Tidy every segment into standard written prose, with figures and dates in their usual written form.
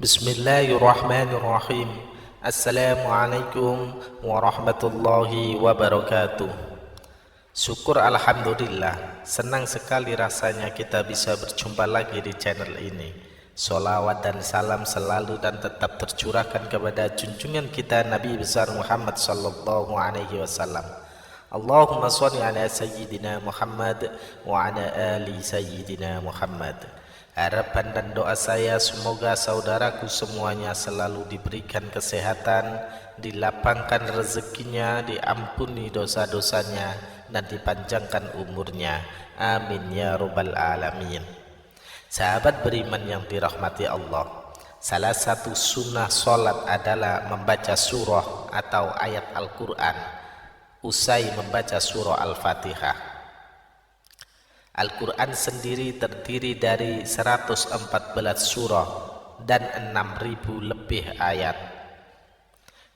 Bismillahirrahmanirrahim. Assalamualaikum warahmatullahi wabarakatuh. Syukur alhamdulillah, senang sekali rasanya kita bisa berjumpa lagi di channel ini. Sholawat dan salam selalu dan tetap tercurahkan kepada junjungan kita Nabi besar Muhammad sallallahu alaihi wasallam. Allahumma sholli ala sayyidina Muhammad wa ala ali sayyidina Muhammad. Harapan dan doa saya semoga saudaraku semuanya selalu diberikan kesehatan, dilapangkan rezekinya, diampuni dosa-dosanya, dan dipanjangkan umurnya. Amin ya rabbal alamin. Sahabat beriman yang dirahmati Allah, salah satu sunnah solat adalah membaca surah atau ayat Al-Quran usai membaca surah Al-Fatihah. Al-Quran sendiri terdiri dari 114 surah dan 6.000 lebih ayat.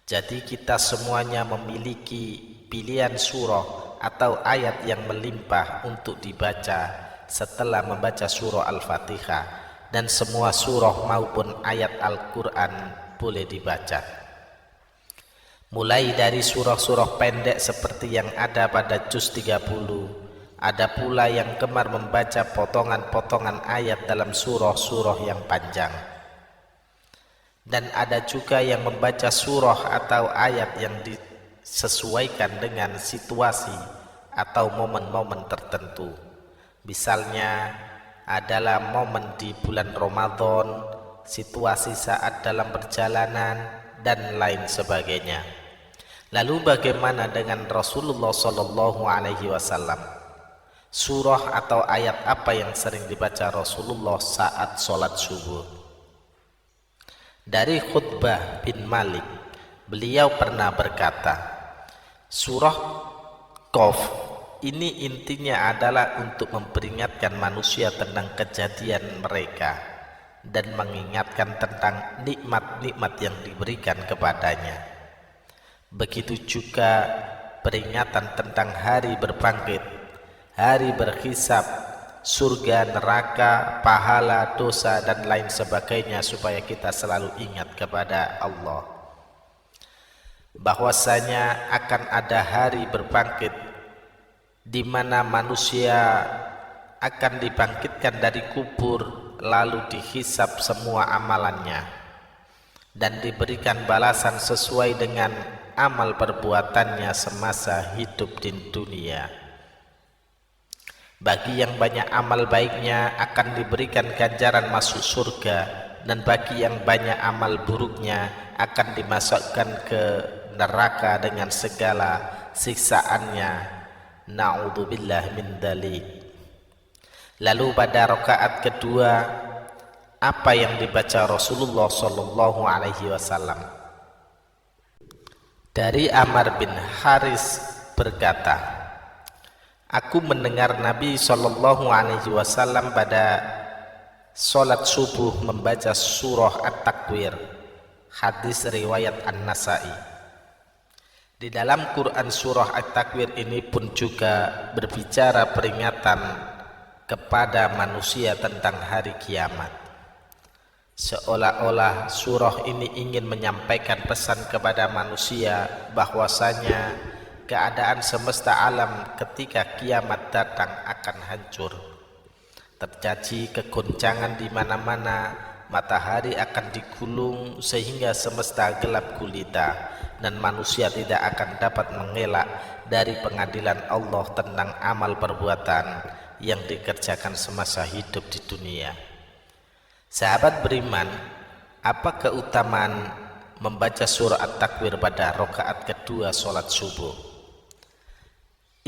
Jadi kita semuanya memiliki pilihan surah atau ayat yang melimpah untuk dibaca setelah membaca surah Al-Fatihah, dan semua surah maupun ayat Al-Quran boleh dibaca. Mulai dari surah-surah pendek seperti yang ada pada juz 30, ada pula yang gemar membaca potongan-potongan ayat dalam surah-surah yang panjang. Dan ada juga yang membaca surah atau ayat yang disesuaikan dengan situasi atau momen-momen tertentu. Misalnya adalah momen di bulan Ramadan, situasi saat dalam perjalanan, dan lain sebagainya. Lalu bagaimana dengan Rasulullah Sallallahu Alaihi Wasallam? Surah atau ayat apa yang sering dibaca Rasulullah saat sholat subuh? Dari Khutbah bin Malik, beliau pernah berkata, surah Qaf ini intinya adalah untuk memperingatkan manusia tentang kejadian mereka dan mengingatkan tentang nikmat-nikmat yang diberikan kepadanya. Begitu juga peringatan tentang hari berbangkit, hari berhisab, surga, neraka, pahala, dosa, dan lain sebagainya, supaya kita selalu ingat kepada Allah bahwasanya akan ada hari berbangkit di mana manusia akan dibangkitkan dari kubur, lalu dihisab semua amalannya dan diberikan balasan sesuai dengan amal perbuatannya semasa hidup di dunia. Bagi yang banyak amal baiknya akan diberikan ganjaran masuk surga, dan bagi yang banyak amal buruknya akan dimasukkan ke neraka dengan segala siksaannya. Na'udzubillah min dzalik. Lalu pada rakaat kedua, apa yang dibaca Rasulullah Sallallahu Alaihi Wasallam? Dari Amr bin Haris berkata, aku mendengar Nabi Shallallahu Alaihi Wasallam pada sholat subuh membaca surah At-Takwir. Hadis riwayat An-Nasai. Di dalam Quran surah At-Takwir ini pun juga berbicara peringatan kepada manusia tentang hari kiamat. Seolah-olah surah ini ingin menyampaikan pesan kepada manusia bahwasanya keadaan semesta alam ketika kiamat datang akan hancur. Terjadi kegoncangan di mana-mana, matahari akan digulung sehingga semesta gelap gulita, dan manusia tidak akan dapat mengelak dari pengadilan Allah tentang amal perbuatan yang dikerjakan semasa hidup di dunia. Sahabat beriman, apa keutamaan membaca surah At-Takwir pada rakaat kedua sholat subuh?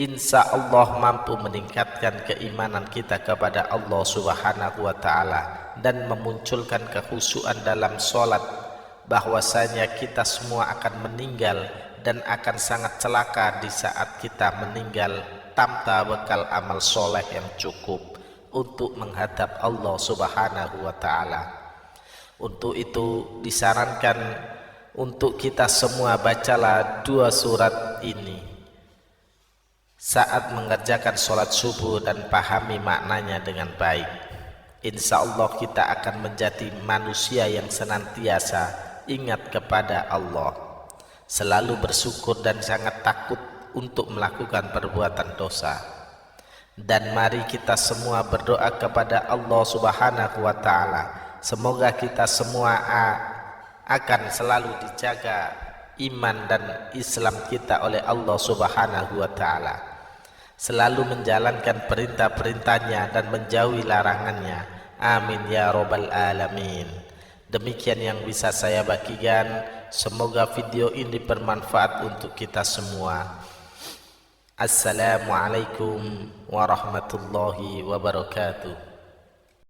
Insya Allah mampu meningkatkan keimanan kita kepada Allah Subhanahu wa Ta'ala dan memunculkan kekhusyuan dalam sholat, bahwasanya kita semua akan meninggal dan akan sangat celaka di saat kita meninggal tanpa bekal amal soleh yang cukup untuk menghadap Allah Subhanahu wa Ta'ala. Untuk itu disarankan untuk kita semua bacalah dua surat ini saat mengerjakan sholat subuh dan pahami maknanya dengan baik. insya Allah kita akan menjadi manusia yang senantiasa ingat kepada Allah, selalu bersyukur dan sangat takut untuk melakukan perbuatan dosa. Dan mari kita semua berdoa kepada Allah Subhanahu wa Ta'ala, semoga kita semua akan selalu dijaga iman dan Islam kita oleh Allah Subhanahu wa Ta'ala, selalu menjalankan perintah-perintahnya dan menjauhi larangannya. Amin ya rabbal alamin. Demikian yang bisa saya bagikan. Semoga video ini bermanfaat untuk kita semua. Assalamualaikum warahmatullahi wabarakatuh.